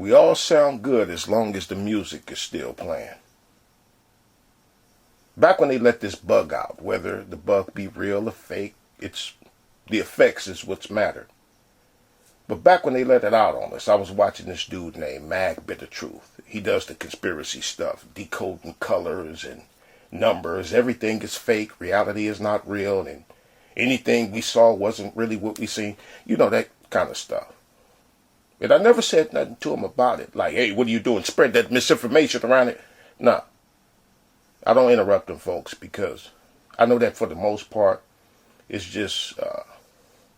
We all sound good as long as the music is still playing. Back when they let this bug out, whether the bug be real or fake, it's the effects is what's mattered. But back when they let it out on us, I was watching this dude named Mag Bitter Truth. He does the conspiracy stuff, decoding colors and numbers. Everything is fake. Reality is not real. And anything we saw wasn't really what we seen. You know, that kind of stuff. And I never said nothing to him about it. Like, hey, what are you doing? Spread that misinformation around it? Nah. I don't interrupt them folks because I know that for the most part, it's just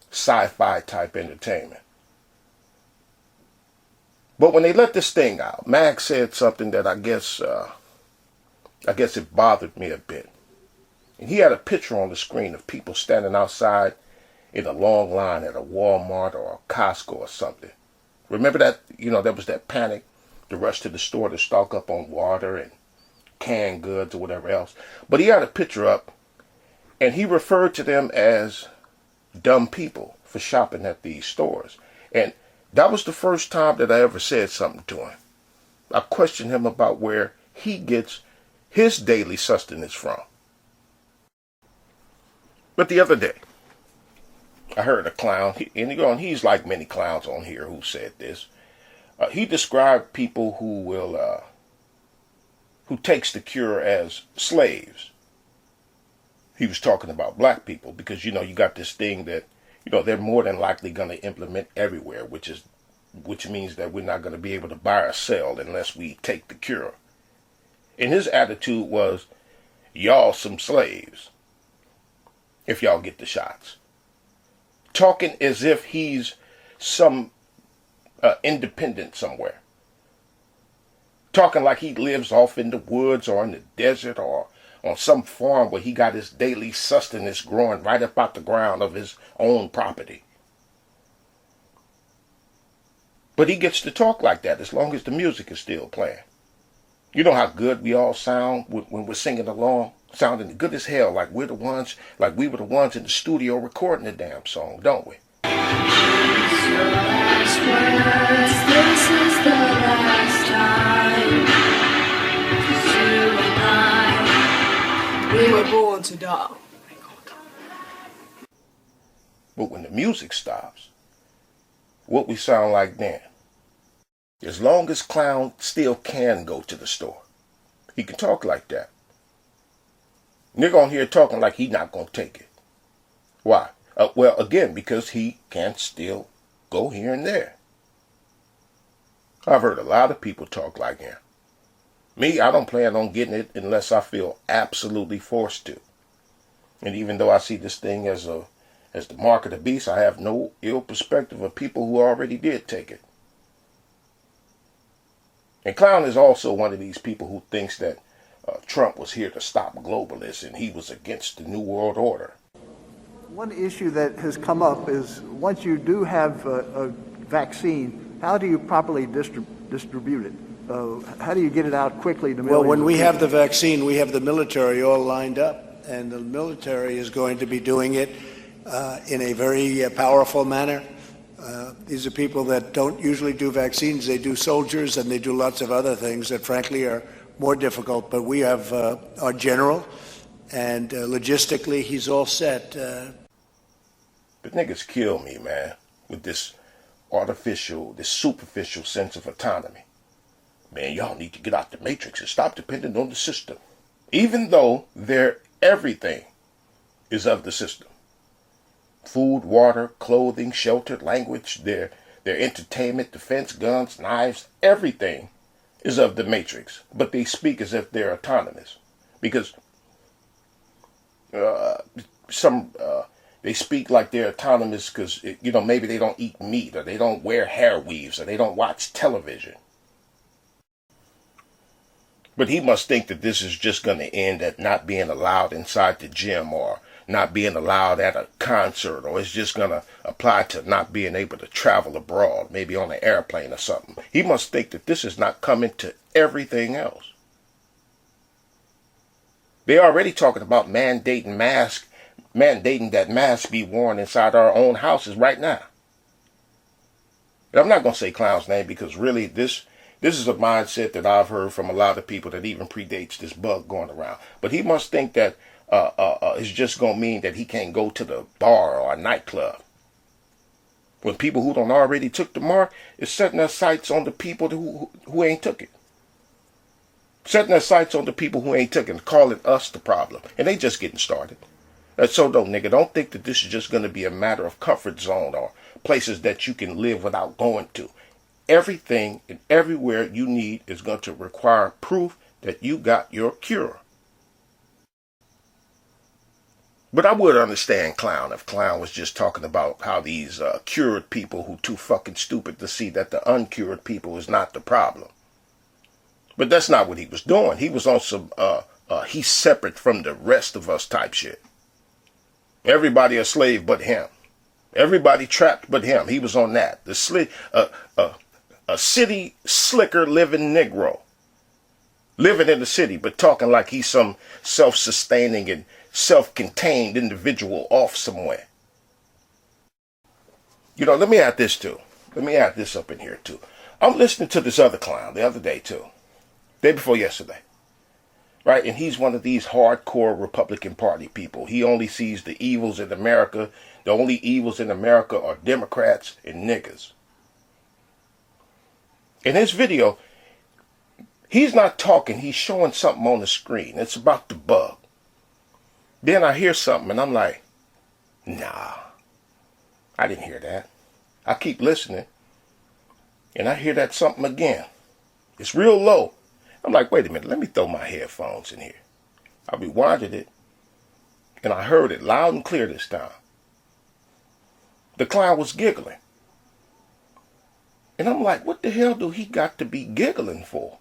sci-fi type entertainment. But when they let this thing out, Mag said something that I guess it bothered me a bit. And he had a picture on the screen of people standing outside in a long line at a Walmart or a Costco or something. Remember that, there was that panic, the rush to the store to stock up on water and canned goods or whatever else. But he had a picture up, and he referred to them as dumb people for shopping at these stores. And that was the first time that I ever said something to him. I questioned him about where he gets his daily sustenance from. But the other day, I heard a clown, and he's like many clowns on here who said this. He described people who takes the cure as slaves. He was talking about black people because, you got this thing that, they're more than likely going to implement everywhere, which means that we're not going to be able to buy or sell unless we take the cure. And his attitude was, y'all some slaves if y'all get the shots. Talking as if he's some independent somewhere. Talking like he lives off in the woods or in the desert or on some farm where he got his daily sustenance growing right up out the ground of his own property. But he gets to talk like that as long as the music is still playing. You know how good we all sound when we're singing along? Sounding good as hell, like we were the ones in the studio recording the damn song, don't we? This is the last time. You and I, we were born to die. But when the music stops, what we sound like then? As long as Clown still can go to the store, he can talk like that. And they're going to hear talking like he's not going to take it. Why? Well, again, because he can still go here and there. I've heard a lot of people talk like him. Me, I don't plan on getting it unless I feel absolutely forced to. And even though I see this thing as the mark of the beast, I have no ill perspective of people who already did take it. And Clown is also one of these people who thinks that Trump was here to stop globalists and he was against the New World Order. One issue that has come up is once you do have a vaccine, how do you properly distribute it? How do you get it out quickly to millions? Well, when we have the vaccine, we have the military all lined up, and the military is going to be doing it in a very powerful manner. These are people that don't usually do vaccines. They do soldiers and they do lots of other things that frankly are more difficult. But we have our general, and logistically he's all set. But niggas kill me, man, with this superficial sense of autonomy. Man, y'all need to get out the matrix and stop depending on the system. Even though their everything is of the system. Food, water, clothing, shelter, language, their entertainment, defense, guns, knives, everything is of the matrix. But they speak as if they're autonomous. Because they speak like they're autonomous because, maybe they don't eat meat or they don't wear hair weaves or they don't watch television. But he must think that this is just going to end at not being allowed inside the gym or not being allowed at a concert, or it's just going to apply to not being able to travel abroad, maybe on an airplane or something. He must think that this is not coming to everything else. They're already talking about mandating that masks be worn inside our own houses right now. And I'm not going to say clown's name because really this is a mindset that I've heard from a lot of people that even predates this bug going around. But he must think that it's just going to mean that he can't go to the bar or a nightclub. When people who don't already took the mark is setting their sights on the people who ain't took it. Setting their sights on the people who ain't took it and calling us the problem. And they just getting started. And so don't think that this is just going to be a matter of comfort zone or places that you can live without going to. Everything and everywhere you need is going to require proof that you got your cure. But I would understand Clown if Clown was just talking about how these cured people who too fucking stupid to see that the uncured people is not the problem. But that's not what he was doing. He was on some he's separate from the rest of us type shit. Everybody a slave but him. Everybody trapped but him. He was on that. A city slicker living Negro. Living in the city but talking like he's some self-sustaining and self-contained individual off somewhere. You know, let me add this too. Let me add this up in here too. I'm listening to this other clown the other day too. Day before yesterday. Right? And he's one of these hardcore Republican Party people. He only sees the evils in America. The only evils in America are Democrats and niggas. In his video, he's not talking. He's showing something on the screen. It's about the bug. Then I hear something and I'm like, nah, I didn't hear that. I keep listening and I hear that something again. It's real low. I'm like, wait a minute, let me throw my headphones in here. I rewinded it and I heard it loud and clear this time. The clown was giggling. And I'm like, what the hell do he got to be giggling for?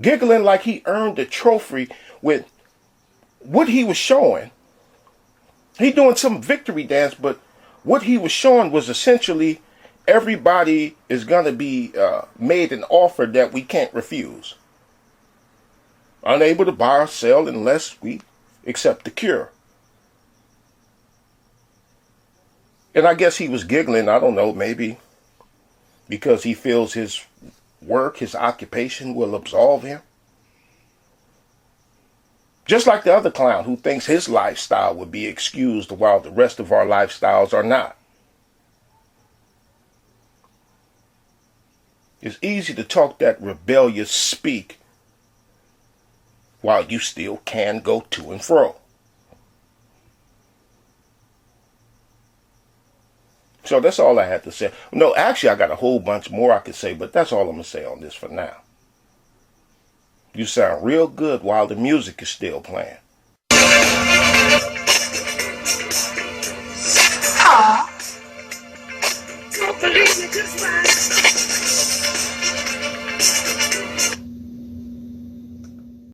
Giggling like he earned a trophy with what he was showing. He doing some victory dance, but what he was showing was essentially everybody is going to be made an offer that we can't refuse. Unable to buy or sell unless we accept the cure. And I guess he was giggling, I don't know, maybe because he feels his work, his occupation will absolve him. Just like the other clown who thinks his lifestyle would be excused while the rest of our lifestyles are not. It's easy to talk that rebellious speak while you still can go to and fro. So that's all I had to say. No, actually, I got a whole bunch more I could say, but that's all I'm going to say on this for now. You sound real good while the music is still playing. Aww. Don't believe me, just watch.